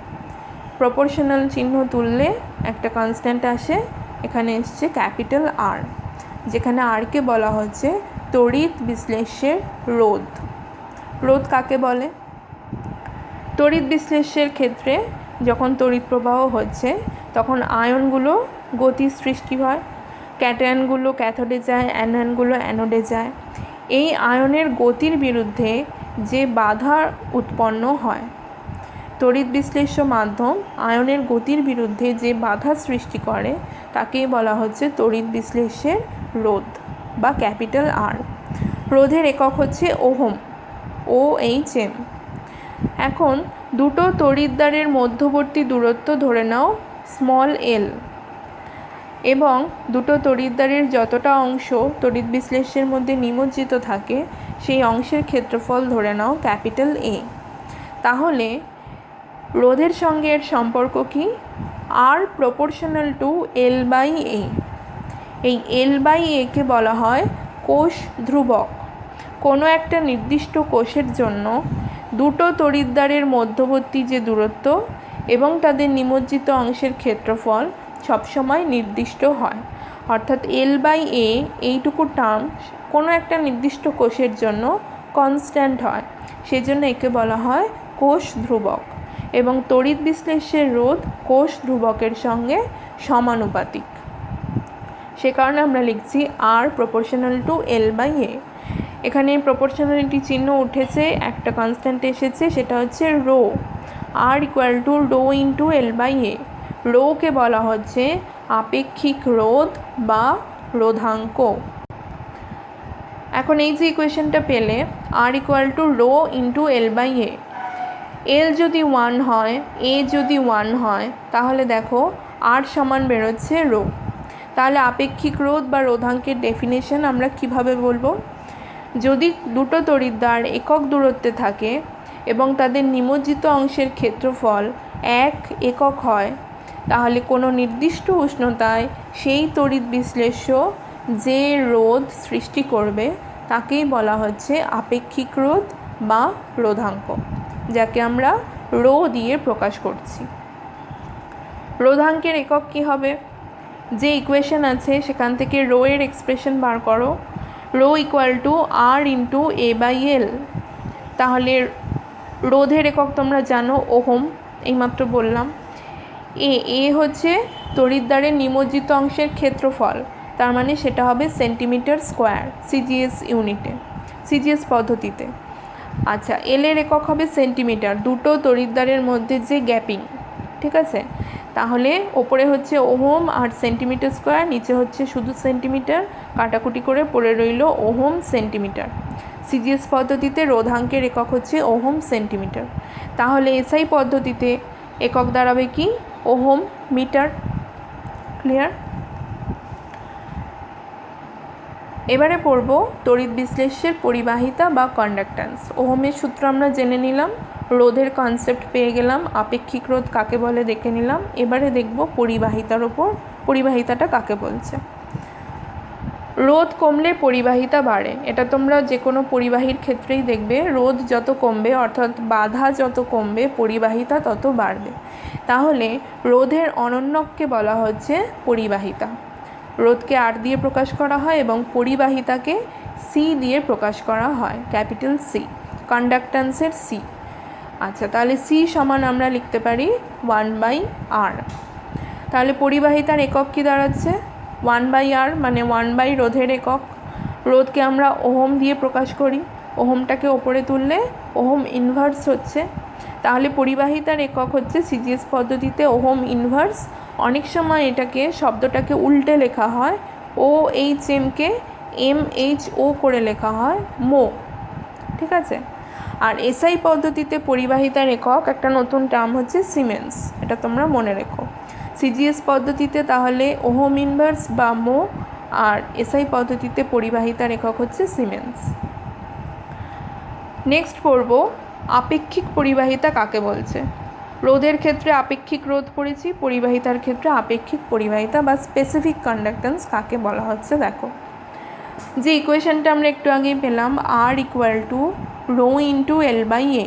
প্রপোর্শনাল চিহ্ন তুললে একটা কনস্ট্যান্ট আসে, এখানে এসছে ক্যাপিটাল R, যেখানে আরকে বলা হচ্ছে তড়িৎ বিশ্লেষ্যের রোধ। রোধ কাকে বলে? তড়িৎ বিশ্লেষ্যের ক্ষেত্রে যখন তড়িৎ প্রবাহ হচ্ছে তখন আয়নগুলো গতির সৃষ্টি হয়, ক্যাটায়নগুলো ক্যাথোডে যায়, অ্যানায়নগুলো অ্যানোডে যায়। এই আয়নের গতির বিরুদ্ধে যে বাধা উৎপন্ন হয়, তড়িৎ বিশ্লেষ্য মাধ্যম আয়নের গতির বিরুদ্ধে যে বাধা সৃষ্টি করে তাকেই বলা হচ্ছে তড়িৎ বিশ্লেষ্যের রোধ বা ক্যাপিটাল R। রোধের একক হচ্ছে ওহম, OHM। এখন দুটো তড়িৎদ্বারের মধ্যবর্তী দূরত্ব ধরে নাও স্মল l, এবং দুটো তড়িৎদ্বারের যতটা অংশ তড়িৎ বিশ্লেষ্যের মধ্যে নিমজ্জিত থাকে সেই অংশের ক্ষেত্রফল ধরে নাও ক্যাপিটাল A। তাহলে রোধের সঙ্গে এর সম্পর্ক কি? R proportional to L/A। এই L/A কে বলা হয় কোষ ধ্রুবক। কোনো একটা নির্দিষ্ট কোষের জন্য দুটো তড়িৎদ্বারের মধ্যবর্তী যে দূরত্ব এবং তাদের নিমজ্জিত অংশের ক্ষেত্রফল সবসময় নির্দিষ্ট হয়, অর্থাৎ L/A এইটুকু টার্ম কোনো একটা নির্দিষ্ট কোষের জন্য কনস্ট্যান্ট হয়, সেজন্য একে বলা হয় কোষ ধ্রুবক। এবং তড়িৎ বিশ্লেষ্যের রোধ কোষ ধ্রুবকের সঙ্গে সমানুপাতিক, সে কারণে আমরা লিখছি R প্রপোর্শনাল টু L/A। এখানে প্রপোর্শনালিটি চিহ্ন উঠেছে, একটা কনস্ট্যান্ট এসেছে, সেটা হচ্ছে rho. R equal to rho into L by A. রোকে বলা হচ্ছে আপেক্ষিক রোধ বা রোধাঙ্ক। এখন এই যে ইকুয়েশনটা পেলে R equal to rho into L by A, L যদি 1 হয়, এ যদি 1 হয়, তাহলে দেখো আর সমান বেরোচ্ছে রো। তাহলে আপেক্ষিক রোধ বা রোধাঙ্কের ডেফিনেশন আমরা কিভাবে বলবো? যদি দুটো তড়িৎদ্বার একক দূরত্বে থাকে এবং তাদের নিমজ্জিত অংশের ক্ষেত্রফল 1 একক হয়, তাহলে কোনো নির্দিষ্ট উষ্ণতায় সেই তড়িৎ বিশ্লেষ্য যে রোধ সৃষ্টি করবে তাকেই বলা হচ্ছে আপেক্ষিক রোধ বা রোধাঙ্ক, যাকে আমরা রো দিয়ে প্রকাশ করছি। রোধাঙ্কের একক কী হবে? যে ইকুয়েশন আছে সেখান থেকে রো এর এক্সপ্রেশন বার করো। Rho equal to R into A by L. তাহলে রোধের একক তোমরা জানো ওহম, এইমাত্র বললাম। এ হচ্ছে তড়িৎদ্বারের নিমজ্জিত অংশের ক্ষেত্রফল, তার মানে সেটা হবে সেন্টিমিটার স্কোয়ার সিজিএস ইউনিটে, সিজিএস পদ্ধতিতে। আচ্ছা, এল এর একক হবে সেন্টিমিটার, দুটো তড়িৎদ্বারের মধ্যে যে গ্যাপিং, ঠিক আছে? তাহলে ওপরে হচ্ছে ওহম আর সেন্টিমিটার স্কোয়ার, নিচে হচ্ছে শুধু সেন্টিমিটার, কাটাকুটি করে পড়ে রইল ওহম সেন্টিমিটার। সিজিএস পদ্ধতিতে রোধাঙ্কের একক হচ্ছে ওহম সেন্টিমিটার। তাহলে এসআই পদ্ধতিতে একক দাঁড়াবে কি? Ohm metre. ক্লিয়ার? এবারে পড়ব তড়িৎ বিশ্লেষ্যের পরিবাহিতা বা কন্ডাক্ট্যান্স। ওহমের সূত্র আমরা জেনে নিলাম, রোধের কনসেপ্ট পেয়ে গেলাম, আপেক্ষিক রোধ কাকে বলে দেখে নিলাম। এবারে দেখব পরিবাহিতার ওপর, পরিবাহিতাটা কাকে বলছে। রোধ কমলে পরিবাহিতা বাড়ে, এটা তোমরা যে কোনো পরিবাহীর ক্ষেত্রেই দেখবে। রোধ যত কমবে, অর্থাৎ বাধা যত কমবে, পরিবাহিতা তত বাড়বে। তাহলে রোধের অনন্যককে বলা হচ্ছে পরিবাহিতা। রোধকে আর দিয়ে প্রকাশ করা হয় এবং পরিবাহিতাকে সি দিয়ে প্রকাশ করা হয়, ক্যাপিটাল সি, কন্ডাক্ট্যান্সের সি। আচ্ছা, তাহলে সি সমান আমরা লিখতে পারি 1/r। তাহলে পরিবাহিতার একক কি দাঁড়াচ্ছে? 1/r, মানে 1 রোধের একক। রোধকে আমরা ওহম দিয়ে প্রকাশ করি, ওহমটাকে ওপরে তুললে ওহম ইনভার্স হচ্ছে। তাহলে পরিবাহিতার একক হচ্ছে সিজিএস পদ্ধতিতে ওহম ইনভার্স। অনেক সময় এটাকে শব্দটাকে উল্টে লেখা হয়, ও এইচ এমকে MHO করে লেখা হয়, মো, ঠিক আছে? আর এসআই পদ্ধতিতে পরিবাহিতার একক একটা নতুন টার্ম হচ্ছে সিমেন্স, এটা তোমরা মনে রেখো। সিজিএস পদ্ধতিতে তাহলে ওহম ইনভার্স বা মো, আর এসআই পদ্ধতিতে পরিবাহিতার একক হচ্ছে সিমেন্স। নেক্সট পড়ব আপেক্ষিক পরিবাহিতা কাকে বলছে। রোধের ক্ষেত্রে আপেক্ষিক রোধ পড়েছি, পরিবাহিতার ক্ষেত্রে আপেক্ষিক পরিবাহিতা বা স্পেসিফিক কন্ডাক্ট্যান্স কাকে বলা হচ্ছে দেখো। যে ইকুয়েশনটা আমরা একটু আগেই পেলাম, R equal to rho into L by A,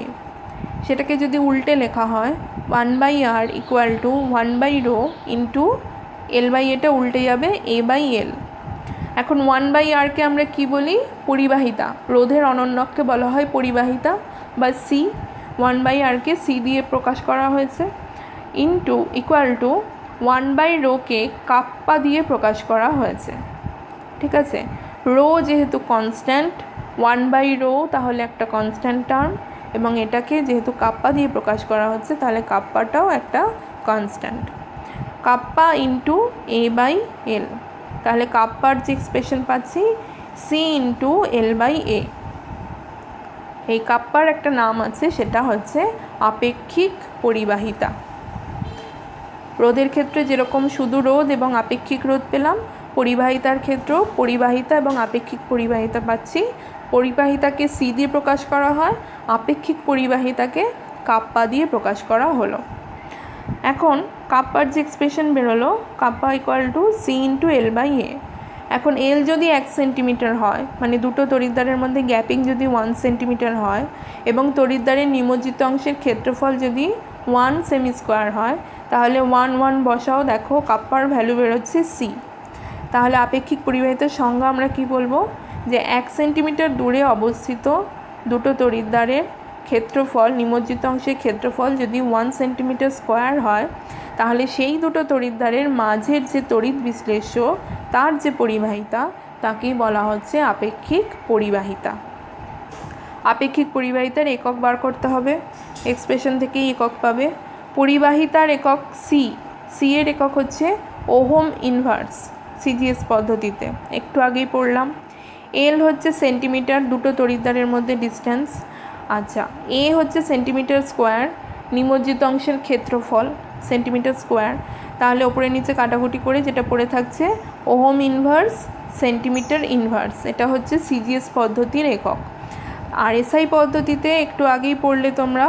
সেটাকে যদি উল্টে লেখা হয় 1/r ইকুয়াল টু 1/রো ইন্টু এল বাই এটা উল্টে যাবে a/l। এখন 1/rকে আমরা কি বলি? পরিবাহিতা। রোধের অনন্যককে বলা হয় পরিবাহিতা বা সি। 1/rকে সি দিয়ে প্রকাশ করা হয়েছে, ইন্টু ইকুয়াল টু 1/রোকে কাপ্পা দিয়ে প্রকাশ করা হয়েছে, ঠিক আছে? রো যেহেতু কনস্ট্যান্ট, 1/রো তাহলে একটা কনস্ট্যান্ট টার্ম, এবং এটাকে যেহেতু কাপ্পা দিয়ে প্রকাশ করা হচ্ছে তাহলে কাপ্পাটাও একটা কনস্ট্যান্ট। কাপ্পা ইন্টু a/l, তাহলে কাপ্পার যে এক্সপ্রেশন পাচ্ছি সি ইন্টু l/a। এই কাপ্পার একটা নাম আছে, সেটা হচ্ছে আপেক্ষিক পরিবাহিতা। রোধের ক্ষেত্রে যেরকম শুধু রোধ এবং আপেক্ষিক রোধ পেলাম, পরিবাহিতার ক্ষেত্রেও পরিবাহিতা এবং আপেক্ষিক পরিবাহিতা পাচ্ছি। পরিবাহিতাকে সি দিয়ে প্রকাশ করা হয়, আপেক্ষিক পরিবাহিতাকে কাপ্পা দিয়ে প্রকাশ করা হলো। এখন কাপ্পার যে এক্সপ্রেশন বেরোলো, kappa equal to C into l/a। এখন এল যদি 1 সেন্টিমিটার হয়, মানে দুটো তড়িৎদ্বারের মধ্যে গ্যাপিং যদি 1 সেন্টিমিটার হয়, এবং তড়িৎদ্বারের নিমজ্জিত অংশের ক্ষেত্রফল যদি 1 সেমি স্কোয়ার হয়, তাহলে 1 বসাও, দেখো কাপ্পার ভ্যালু বেরোচ্ছে সি। তাহলে আপেক্ষিক পরিবাহিতার সংজ্ঞা আমরা কি বলবো? যে 1 সেন্টিমিটার দূরে অবস্থিত দুটো তড়িৎদ্বারের ক্ষেত্রফল, নিমজ্জিত অংশের ক্ষেত্রফল যদি 1 সেন্টিমিটার স্কোয়ার হয়, তাহলে সেই দুটো তড়িৎদ্বারের মাঝের যে তড়িৎ বিশ্লেষ্য, তার যে পরিবাহিতা, তাকেই বলা হচ্ছে আপেক্ষিক পরিবাহিতা। আপেক্ষিক পরিবাহিতার একক বার করতে হবে। এক্সপ্রেশন থেকেই একক পাবে। পরিবাহিতার একক সি, সি এর একক হচ্ছে ওহম ইনভার্স সিজিএস পদ্ধতিতে, একটু আগেই পড়লাম। এল হচ্ছে সেন্টিমিটার, দুটো তড়িৎদ্বারের মধ্যে ডিস্টেন্স। আচ্ছা, এ হচ্ছে সেন্টিমিটার স্কোয়ার, নিমজ্জিত অংশের ক্ষেত্রফল সেন্টিমিটার স্কোয়ার। তাহলে ওপরে নিচে কাটাকুটি করে যেটা পড়ে থাকছে ওহম ইনভার্স সেন্টিমিটার ইনভার্স, এটা হচ্ছে সিজিএস পদ্ধতির একক। আর এসআই পদ্ধতিতে একটু আগেই পড়লে তোমরা,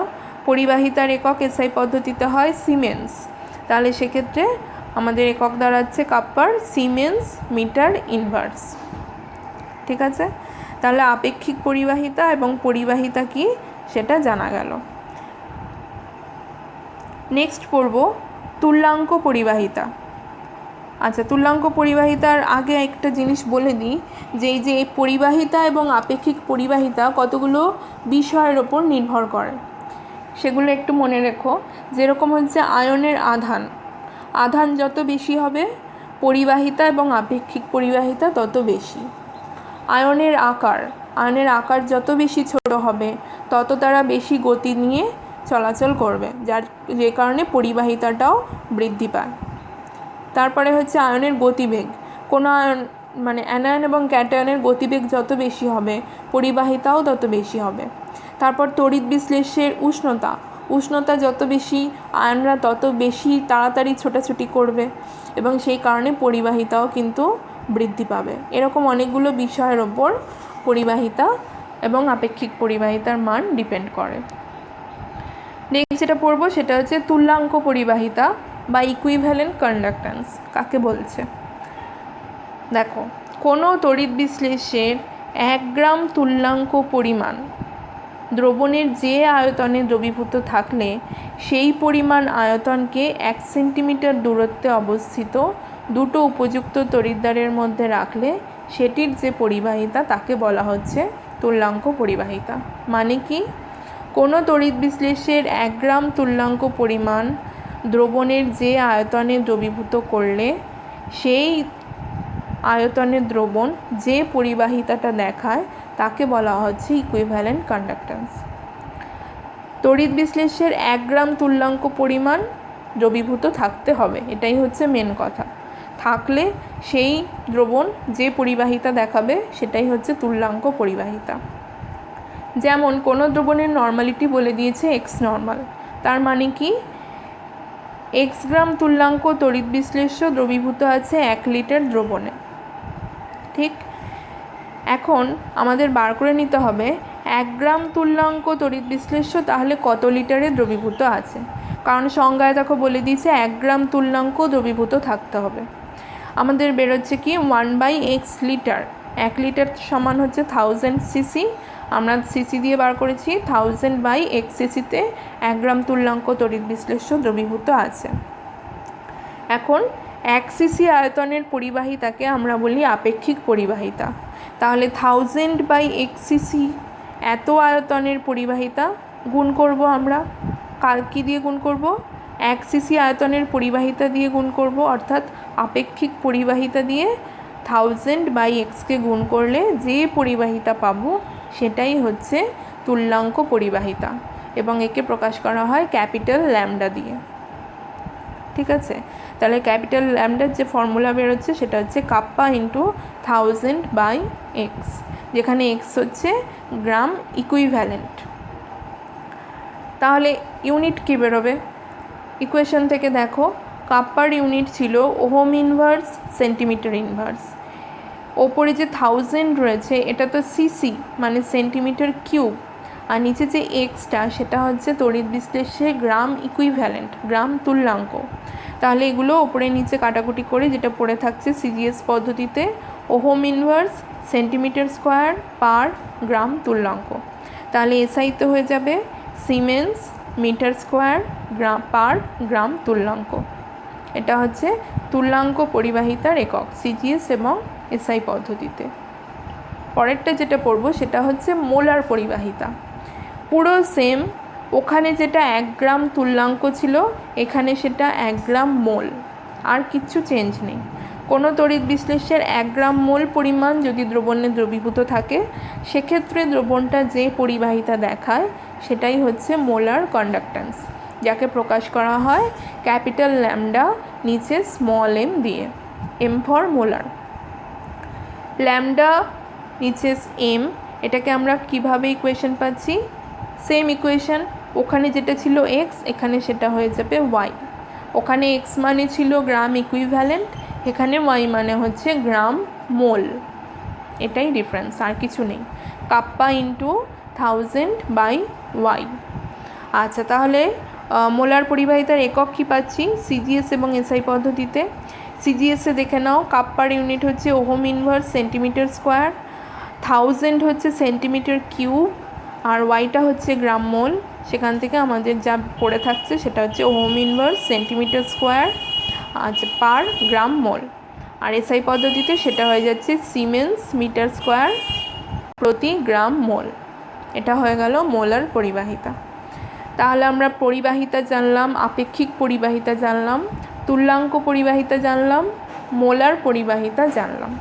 পরিবাহিতার একক এসআই পদ্ধতিতে হয় সিমেন্স। তাহলে সেক্ষেত্রে আমাদের একক দাঁড়াচ্ছে কাপ্পার সিমেন্স মিটার ইনভার্স। ঠিক আছে, তাহলে আপেক্ষিক পরিবাহিতা এবং পরিবাহিতা কি সেটা জানা গেল। নেক্সট পড়ব তুল্যাঙ্ক পরিবাহিতা। আচ্ছা, তুল্যাঙ্ক পরিবাহিতার আগে একটা জিনিস বলে দিই, যে এই যে পরিবাহিতা এবং আপেক্ষিক পরিবাহিতা কতগুলো বিষয়ের ওপর নির্ভর করে, সেগুলো একটু মনে রেখো। যেরকম হচ্ছে আয়নের আধান, আধান যত বেশি হবে পরিবাহিতা এবং আপেক্ষিক পরিবাহিতা তত বেশি। আয়নের আকার, আয়নের আকার যত বেশি ছোট হবে তত তারা বেশি গতি নিয়ে চলাচল করবে, যে কারণে পরিবাহিতাটাও বৃদ্ধি পায়। তারপরে হচ্ছে আয়নের গতিবেগ, কোনো আয়ন মানে অ্যানায়ন এবং ক্যাটায়নের গতিবেগ যত বেশি হবে পরিবাহিতাও তত বেশি হবে। তারপর তড়িৎ বিশ্লেষ্যের উষ্ণতা, উষ্ণতা যত বেশি আয়নরা তত বেশি তাড়াতাড়ি ছোটাছুটি করবে এবং সেই কারণে পরিবাহিতাও কিন্তু বৃদ্ধি পাবে। এরকম অনেকগুলো বিষয়ের ওপর পরিবাহিতা এবং আপেক্ষিক পরিবাহিতার মান ডিপেন্ড করে। নেক্সট যেটা পড়বো সেটা হচ্ছে তুল্যাঙ্ক পরিবাহিতা বা ইকুইভ্যালেন্ট কন্ডাক্ট্যান্স কাকে বলছে। দেখো, কোনো তড়িৎ বিশ্লেষ্যের 1 গ্রাম তুল্যাঙ্ক পরিমাণ দ্রবণের যে আয়তনে দ্রবীভূত থাকলে সেই পরিমাণ আয়তনকে 1 সেন্টিমিটার দূরত্বে অবস্থিত দুটো উপযুক্ত তড়িৎদ্বারের মধ্যে রাখলে সেটির যে পরিবাহিতা তাকে বলা হচ্ছে তুল্যাঙ্ক পরিবাহিতা। মানে কি, কোনো তড়িৎ বিশ্লেষ্যের 1 গ্রাম তুল্যাঙ্ক পরিমাণ দ্রবণের যে আয়তনে দ্রবীভূত করলে সেই আয়তনের দ্রবণ যে পরিবাহিতাটা দেখায় তাকে বলা হচ্ছে ইকুইভ্যালেন্ট কন্ডাক্ট্যান্স। তড়িৎ বিশ্লেষ্যের 1 গ্রাম তুল্যাঙ্ক পরিমাণ দ্রবীভূত থাকতে হবে, এটাই হচ্ছে মেন কথা। থাকলে সেই দ্রবণ যে পরিবাহিতা দেখাবে সেটাই হচ্ছে তুল্যাঙ্ক পরিবাহিতা। যেমন কোনো দ্রবণের নর্মালিটি বলে দিয়েছে এক্স নর্মাল, তার মানে কি 1 গ্রাম তুল্যাঙ্ক তড়িৎ বিশ্লেষ্য দ্রবীভূত আছে 1 লিটার দ্রবণে। ঠিক, এখন আমাদের বার করে নিতে হবে 1 গ্রাম তুল্যাঙ্ক তড়িৎ বিশ্লেষ্য তাহলে কত লিটারে দ্রবীভূত আছে, কারণ সংজ্ঞায় দেখো বলে দিয়েছে 1 গ্রাম তুল্যাঙ্ক দ্রবীভূত থাকতে হবে। আমাদের বেরোচ্ছে কি 1/x লিটার, 1 লিটার সমান হচ্ছে 1000 সিসি, আমরা সিসি দিয়ে বার করেছি 1000/x সিসিতে 1 গ্রাম তুল্যাঙ্ক তড়িৎ বিশ্লেষ্য দ্রবীভূত আছে। এখন 1 সিসি আয়তনের পরিবাহিতাকে আমরা বলি আপেক্ষিক পরিবাহিতা। তাহলে 1000/x সিসি এত আয়তনের পরিবাহিতা গুণ করব আমরা, কি দিয়ে গুণ করব, 1 সিসি আয়তনের পরিবাহিতা দিয়ে গুণ করব, অর্থাৎ আপেক্ষিক পরিবাহিতা দিয়ে 1000/xকে গুণ করলে যে পরিবাহিতা পাবো সেটাই হচ্ছে তুল্যাঙ্ক পরিবাহিতা এবং একে প্রকাশ করা হয় ক্যাপিটাল ল্যামডা দিয়ে। ঠিক আছে, তাহলে ক্যাপিটাল ল্যামডার যে ফর্মুলা বেরোচ্ছে সেটা হচ্ছে কাপ্পা ইন্টু 1000/x, যেখানে এক্স হচ্ছে গ্রাম ইকুইভ্যালেন্ট। তাহলে ইউনিট কী বেরোবে, ইকুয়েশন থেকে দেখো কাপ্পার ইউনিট ছিল ওহম ইনভার্স সেন্টিমিটার ইনভার্স। ওপরে যে 1000 রয়েছে এটা তো সিসি মানে সেন্টিমিটার কিউব, আর নিচে যে এক্সটা সেটা হচ্ছে তড়িৎ বিশ্লেষ্যে গ্রাম ইকুইভ্যালেন্ট, গ্রাম তুল্যাঙ্ক। তাহলে এগুলো ওপরে নিচে কাটাকুটি করে যেটা পড়ে থাকছে সিজিএস পদ্ধতিতে ohm inverse centimetre square per gram তুল্যাঙ্ক। তাহলে এসআইতে হয়ে যাবে siemens metre square per gram তুল্যাঙ্ক। এটা হচ্ছে তুল্যাঙ্ক পরিবাহিতার একক সিজিএস এবং এসআই পদ্ধতিতে। পরেরটা যেটা পড়বো সেটা হচ্ছে মোলার পরিবাহিতা। পুরো সেম, ওখানে যেটা 1 গ্রাম তুল্যাঙ্ক ছিল এখানে সেটা 1 গ্রাম মোল, আর কিচ্ছু চেঞ্জ নেই। কোনো তড়িৎ বিশ্লেষ্যের 1 গ্রাম মোল পরিমাণ যদি দ্রবণে দ্রবীভূত থাকে সেক্ষেত্রে দ্রবণটা যে পরিবাহিতা দেখায় সেটাই হচ্ছে মোলার কন্ডাক্ট্যান্স, যাকে প্রকাশ করা হয় ক্যাপিটাল ল্যামডা নিচে স্মল এম দিয়ে, এম ফর মোলার। ল্যামডা নিচে এম, এটাকে আমরা কিভাবে ইকুয়েশন পাচ্ছি? সেম ইকুয়েশন, ওখানে যেটা ছিল এক্স এখানে সেটা হয়ে যাবে ওয়াই। ওখানে এক্স মানে ছিল গ্রাম ইকুইভ্যালেন্ট, এখানে ওয়াই মানে হচ্ছে গ্রাম মোল, এটাই ডিফারেন্স, আর কিছু নেই। Kappa into 1000 by Y. আচ্ছা, তাহলে মোলার পরিবাহিতার একক কী পাচ্ছি সিজিএস এবং এসআই পদ্ধতিতে? সিজিএসে দেখে নাও, কাপ্পার ইউনিট হচ্ছে ওহম ইনভার্স সেন্টিমিটার স্কোয়ার, 1000 হচ্ছে সেন্টিমিটার কিউব, আর ওয়াইটা হচ্ছে গ্রাম মোল। সেখান থেকে আমাদের যা পড়ে থাকছে সেটা হচ্ছে ওহম ইনভার্স সেন্টিমিটার স্কোয়ার আচ্ছা পার গ্রাম মোল। আর এসআই পদ্ধতিতে সেটা হয়ে যাচ্ছে সিমেন্স মিটার স্কোয়ার প্রতি গ্রাম মোল। এটা হয়ে গেল মোলার পরিবাহিতা। তাহলে আমরা পরিবাহিতা জানলাম, আপেক্ষিক পরিবাহিতা জানলাম, তুল্যাঙ্ক পরিবাহিতা জানলাম, মোলার পরিবাহিতা জানলাম।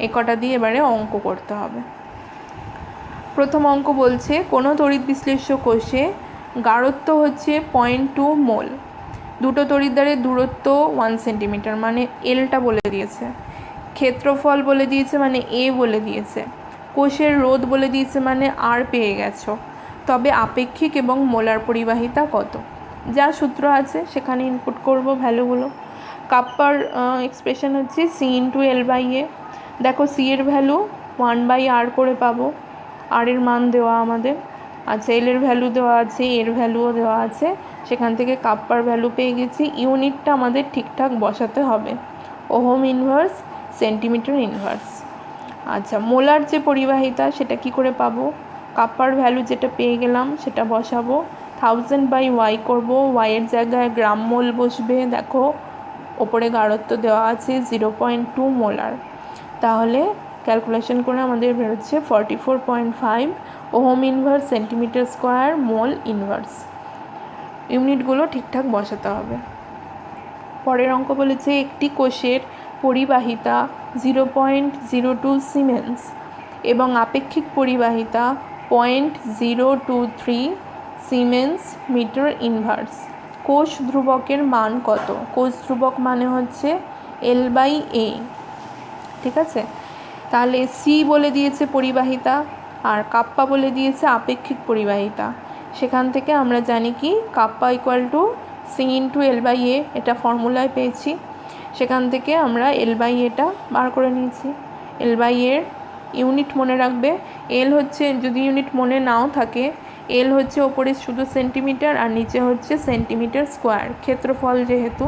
এ কটা দিয়ে এবারে অঙ্ক করতে হবে। প্রথম অঙ্ক বলছে কোনো তড়িৎ বিশ্লেষ্য কোষে গাঢ়ত্ব হচ্ছে 0.2 মোল, দুটো তড়িৎদ্বারের দূরত্ব 1 সেন্টিমিটার, মানে এলটা বলে দিয়েছে, ক্ষেত্রফল বলে দিয়েছে মানে এ বলে দিয়েছে, কোষের রোধ বলে দিয়েছে মানে আর পেয়ে গেছো, তবে আপেক্ষিক এবং মোলার পরিবাহিতা কত? যা সূত্র আছে সেখানে ইনপুট করব ভ্যালুগুলো। কাপ্পার এক্সপ্রেশন হচ্ছে C into L by A. দেখো সি এর ভ্যালু 1/r করে পাবো, আর এর মান দেওয়া আমাদের, আচ্ছা এল এর ভ্যালু দেওয়া আছে, এর ভ্যালুও দেওয়া আছে, সেখান থেকে কাপ্পার ভ্যালু পেয়ে গেছি। ইউনিটটা আমাদের ঠিকঠাক বসাতে হবে, ওহম ইনভার্স সেন্টিমিটার ইনভার্স। আচ্ছা মোলার যে পরিবাহিতা সেটা কি করে পাবো? কাপ্পার ভ্যালু যেটা পেয়ে গেলাম সেটা বসাবো, 1000 বাই ওয়াই করবো, ওয়াইয়ের জায়গায় গ্রাম মোল বসবে। দেখো ওপরে গাঢ়ত্ব দেওয়া আছে 0.2 মোলার, তাহলে ক্যালকুলেশন করে আমাদের বেরোচ্ছে 44.5 ohm inverse centimetre square mole inverse. ইউনিটগুলো ঠিকঠাক বসাতে হবে। পরের অঙ্ক বলেছে একটি কোষের পরিবাহিতা 0.02 সিমেন্স এবং আপেক্ষিক পরিবাহিতা 0.023 সিমেন্স মিটার ইনভার্স। কোষ ধ্রুবকের মান কত? কোষ ধ্রুবক মানে হচ্ছে এল বাই এ, ঠিক আছে? তাহলে সি বলে দিয়েছে পরিবাহিতা আর কাপ্পা বলে দিয়েছে আপেক্ষিক পরিবাহিতা। সেখান থেকে আমরা জানি কি kappa equal to C into L by A, এটা ফর্মুলায় পেয়েছি। সেখান থেকে আমরা এল বাই এটা বার করে নিয়েছি। এল বাই এর ইউনিট মনে রাখবে, এল হচ্ছে, যদি ইউনিট মনে নাও থাকে, এল হচ্ছে ওপরে শুধু সেন্টিমিটার আর নিচে হচ্ছে সেন্টিমিটার স্কোয়ার, ক্ষেত্রফল যেহেতু,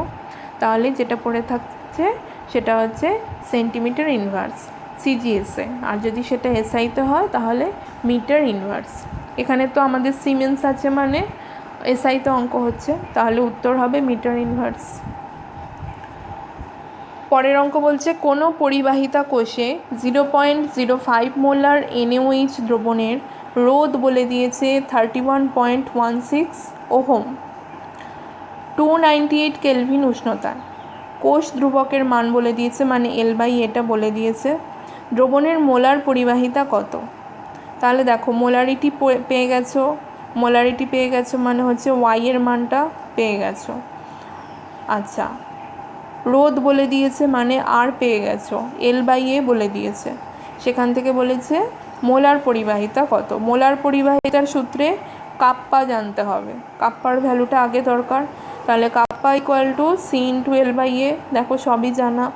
তাহলে যেটা পড়ে থাকছে সেটা হচ্ছে সেন্টিমিটার ইনভার্স সিজিএসে, আর যদি সেটা এসআইতে হয় তাহলে মিটার ইনভার্স। এখানে তো আমাদের সিমেন্স আছে মানে এসআইতে অঙ্ক হচ্ছে, তাহলে উত্তর হবে মিটার ইনভার্স। পরের অঙ্ক বলছে কোনো পরিবাহিতা কোষে 0.05 মোলার NaOH দ্রবণের রোধ বলে দিয়েছে 31.16 ওহম, 298 কেলভিন উষ্ণতায়। কোষ ধ্রুবকের মান বলে দিয়েছে মানে এল বাই এটা বলে দিয়েছে। দ্রবণের মোলার পরিবাহিতা কত? তাহলে দেখো মোলারিটি পেয়ে গেছো, মোলারিটি পেয়ে গেছো মানে হচ্ছে ওয়াই এর মানটা পেয়ে গেছো। আচ্ছা রোধ বলে দিয়েছে মানে আর পেয়ে গেছো, এল বাই এ বলে দিয়েছে। সেখান থেকে বলেছে মোলার পরিবাহিতা কত? মোলার পরিবাহিতার সূত্রে কাপ্পা জানতে হবে, কাপ্পার ভ্যালুটা আগে দরকার। তাহলে kappa equal to C into L by A, দেখো সবই জানা।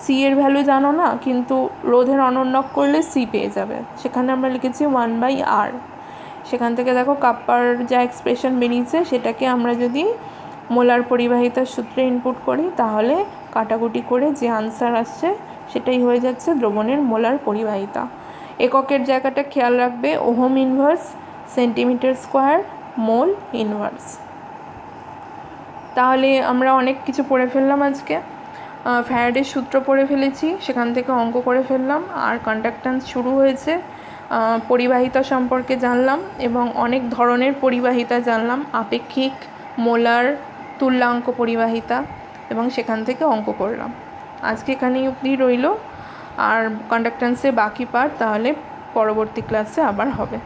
সি এর ভ্যালু জানো না, কিন্তু রোধের অনন্যক করলে সি পেয়ে যাবে, সেখানে আমরা লিখেছি 1/r। সেখান থেকে দেখো কাপ্পার যা এক্সপ্রেশন বেরিয়েছে সেটাকে আমরা যদি মোলার পরিবাহিতার সূত্রে ইনপুট করি তাহলে কাটাকুটি করে যে আনসার আসছে সেটাই হয়ে যাচ্ছে দ্রবণের মোলার পরিবাহিতা। এককের জায়গাটা খেয়াল রাখবে, ohm inverse centimetre square mole inverse. তাহলে আমরা অনেক কিছু পড়ে ফেললাম আজকে। ফ্যারাডের সূত্র পড়ে ফেলেছি, সেখান থেকে অঙ্ক করে ফেললাম, আর কন্ডাক্ট্যান্স শুরু হয়েছে, পরিবাহিতা সম্পর্কে জানলাম এবং অনেক ধরনের পরিবাহিতা জানলাম, আপেক্ষিক, মোলার, তুল্যাঙ্ক পরিবাহিতা, এবং সেখান থেকে অঙ্ক করলাম। আজকে এখানেই অবধি রইল, আর কন্ডাক্ট্যান্সের বাকি পার্ট তাহলে পরবর্তী ক্লাসে আবার হবে।